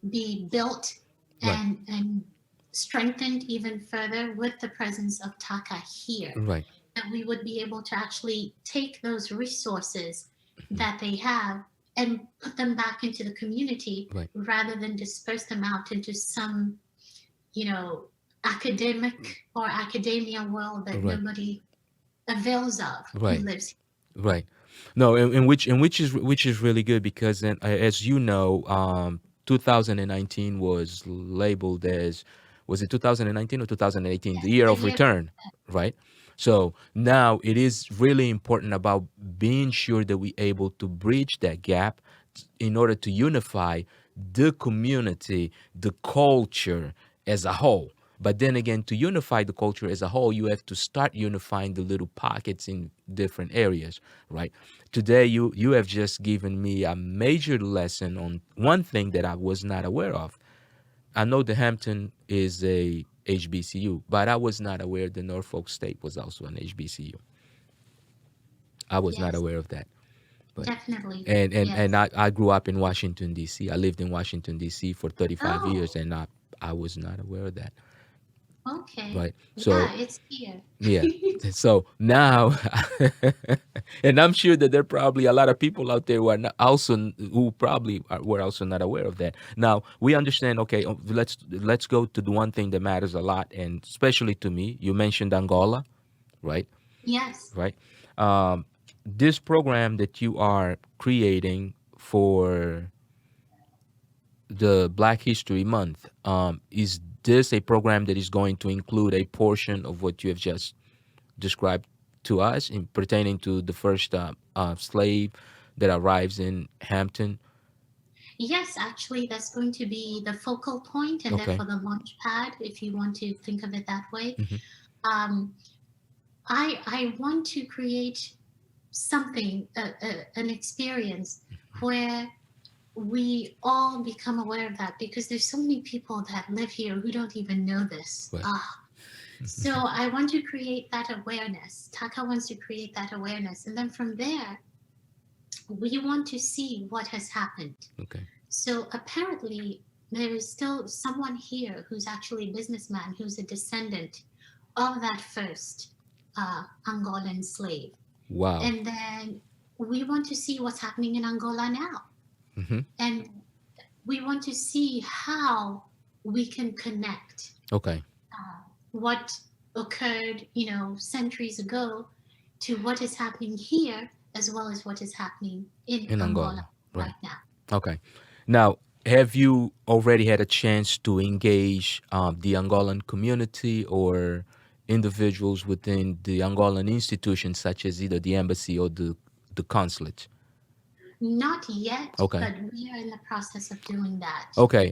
be built Right. and strengthened even further with the presence of TACA here. Right. That we would be able to actually take those resources Hmm. that they have and put them back into the community Right. rather than disperse them out into some, academic or academia world that Right. nobody avails of who Right. lives here. Right. No, and which is really good because then, as you know, 2019 was labeled as, was it 2019 or 2018, the Yes, year the of year. return, right? So now it is really important about being sure that we able to bridge that gap, in order to unify the community, the culture as a whole. But then again, to unify the culture as a whole, you have to start unifying the little pockets in different areas, right? Today, you have just given me a major lesson on one thing that I was not aware of. I know the Hampton is a HBCU, but I was not aware the Norfolk State was also an HBCU. I was not Yes, aware of that. But definitely. and Yes. I grew up in Washington D.C. I lived in Washington D.C. for 35 years, Oh, and I was not aware of that. okay. Right. So Yeah, it's here. yeah. So now, and I'm sure that there are probably a lot of people out there who are not also who probably were also not aware of that. Now we understand. Okay, let's go to the one thing that matters a lot, and especially to me. You mentioned Angola, right? Yes. Right. Um, this program that you are creating for the Black History Month, is this a program that is going to include a portion of what you have just described to us in pertaining to the first slave that arrives in Hampton? Yes, actually, that's going to be the focal point and Okay. therefore the launch pad, if you want to think of it that way. Hmm. Um, I want to create something, an experience where we all become aware of that because there's so many people that live here who don't even know this. Right. So I want to create that awareness. TACA wants to create that awareness. And then from there, we want to see what has happened. Okay. So apparently, there is still someone here who's actually a businessman who's a descendant of that first Angolan slave. Wow. And then we want to see what's happening in Angola now. Hmm. And we want to see how we can connect Okay. what occurred, centuries ago to what is happening here as well as what is happening in In Angola Angola. Right. right now. Okay. Now, have you already had a chance to engage the Angolan community or individuals within the Angolan institutions, such as either the embassy or the consulate? Not yet, Okay. but we are in the process of doing that. Okay,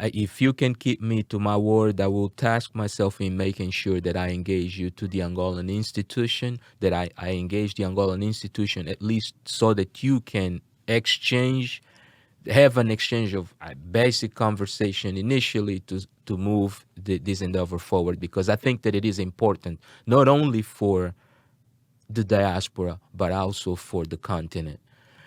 if you can keep me to my word, I will task myself in making sure that I engage you to the Angolan institution, that I engage the Angolan institution at least so that you can have an exchange of basic conversation initially to move this endeavor forward, because I think that it is important not only for the diaspora but also for the continent.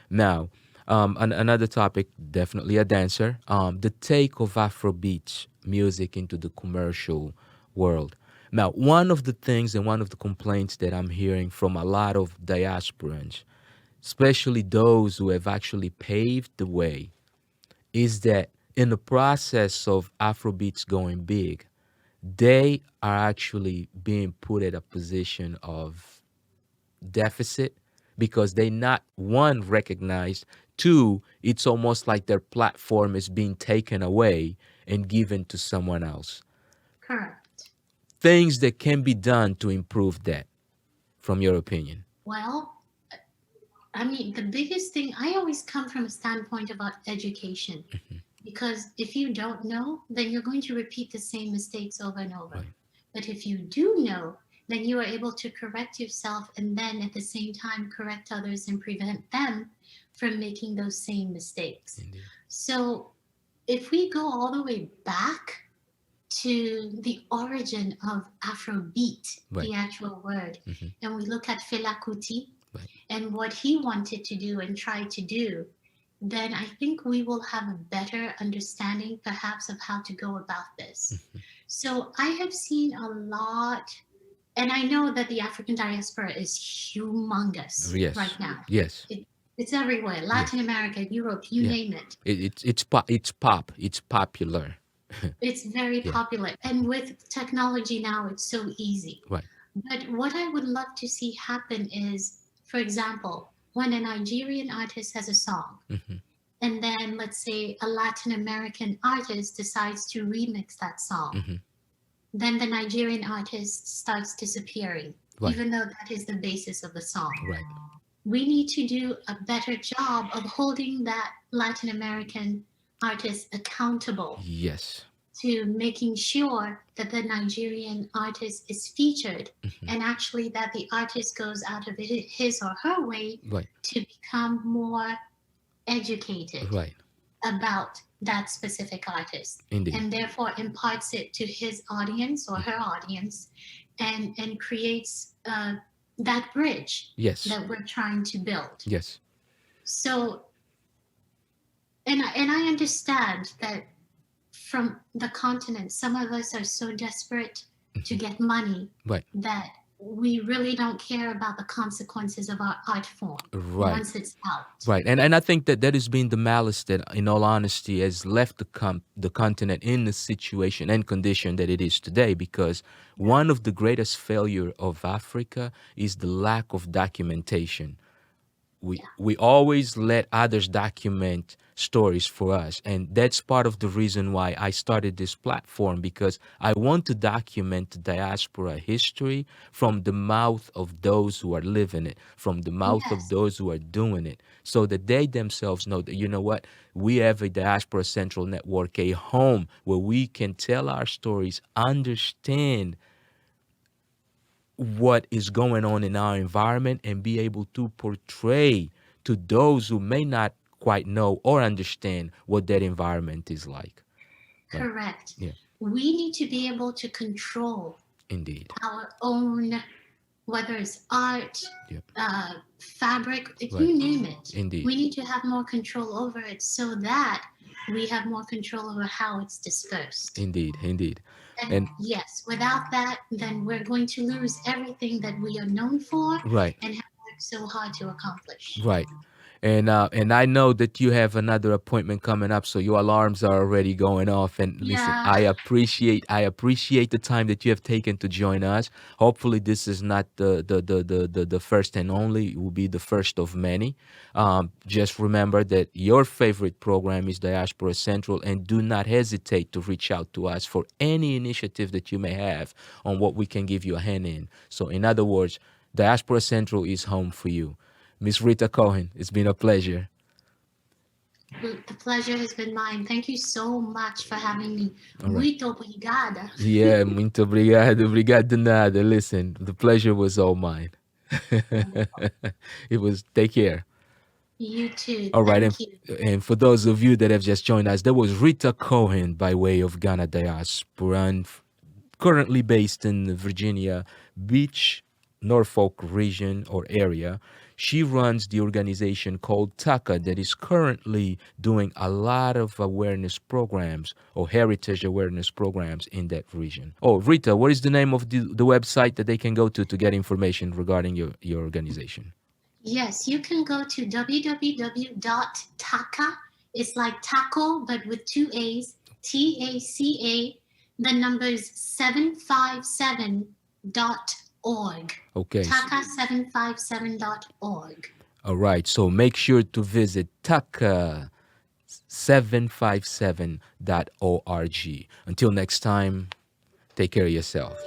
Now, another topic, definitely a dancer, the take of Afrobeat music into the commercial world. Now, one of the things and one of the complaints that I'm hearing from a lot of diasporans, especially those who have actually paved the way, is that in the process of Afrobeats going big, they are actually being put at a position of deficit because they not one recognized, two, it's almost like their platform is being taken away and given to someone else. Correct. Things that can be done to improve that, from your opinion. Well, I mean, the biggest thing, I always come from a standpoint about education. Because if you don't know, then you're going to repeat the same mistakes over and over. Right. But if you do know, then you are able to correct yourself and then at the same time correct others and prevent them from making those same mistakes. Indeed. So if we go all the way back to the origin of Afrobeat, Right. the actual word, Mhm. and we look at Fela Kuti Right. and what he wanted to do and tried to do, then I think we will have a better understanding perhaps of how to go about this. So I have seen a lot, and I know that the African diaspora is humongous Yes. right now. Yes. It's everywhere, Latin America, Europe, you Yeah. name it. It's popular. It's very Yeah. popular. And with technology now, it's so easy. Right. But what I would love to see happen is, for example, when a Nigerian artist has a song, Mhm. and then let's say a Latin American artist decides to remix that song, Mhm. then the Nigerian artist starts disappearing, Right. even though that is the basis of the song. Right. we need to do a better job of holding that Latin American artist accountable Yes. to making sure that the Nigerian artist is featured, and actually that the artist goes out of his or her way Right. to become more educated Right. about that specific artist, Indeed. and therefore imparts it to his audience or her audience, and creates that bridge Yes. that we're trying to build. Yes. So, and I understand that from the continent, some of us are so desperate to get money Right. that we really don't care about the consequences of our art form Right. once it's out. Right, and I think that has been the malice that, in all honesty, has left the continent in the situation and condition that it is today. Because one of the greatest failure of Africa is the lack of documentation. We always let others document stories for us, and that's part of the reason why I started this platform, because I want to document the diaspora history from the mouth of those who are living it, from the mouth of Yes. those who are doing it, so that they themselves know that, you know what, we have a Diaspora Central Network, a home where we can tell our stories, understand what is going on in our environment, and be able to portray to those who may not quite know or understand what that environment is like. Right. Correct. Yeah. We need to be able to control Indeed. our own, whether it's art, Yep. fabric, Right. you name it. Indeed. We need to have more control over it so that we have more control over how it's dispersed. Indeed. Indeed. And, And yes, without that, then we're going to lose everything that we are known for right. and have worked so hard to accomplish. Right. And I know that you have another appointment coming up, so your alarms are already going off. And listen, Yeah. I appreciate the time that you have taken to join us. Hopefully, this is not the first and only. It will be the first of many. Just remember that your favorite program is Diaspora Central, and do not hesitate to reach out to us for any initiative that you may have on what we can give you a hand in. So, in other words, Diaspora Central is home for you. Miss Rita Cohen, it's been a pleasure. The pleasure has been mine. Thank you so much for having me. All right. Muito obrigada. Yeah, muito obrigado, obrigado de nada. Listen, the pleasure was all mine. It was, take care. You too. All right, Thank you. and for those of you that have just joined us, that was Rita Cohen by way of Ghana Diaspora, and currently based in Virginia Beach, Norfolk region or area. She runs the organization called TACA that is currently doing a lot of awareness programs or heritage awareness programs in that region. Oh, Rita, what is the name of the website that they can go to get information regarding your organization? Yes, you can go to www.taca. It's like taco, but with two A's, TACA. The number is 757.org. Okay. TACA757.org. All right. So make sure to visit TACA757.org. Until next time, take care of yourselves.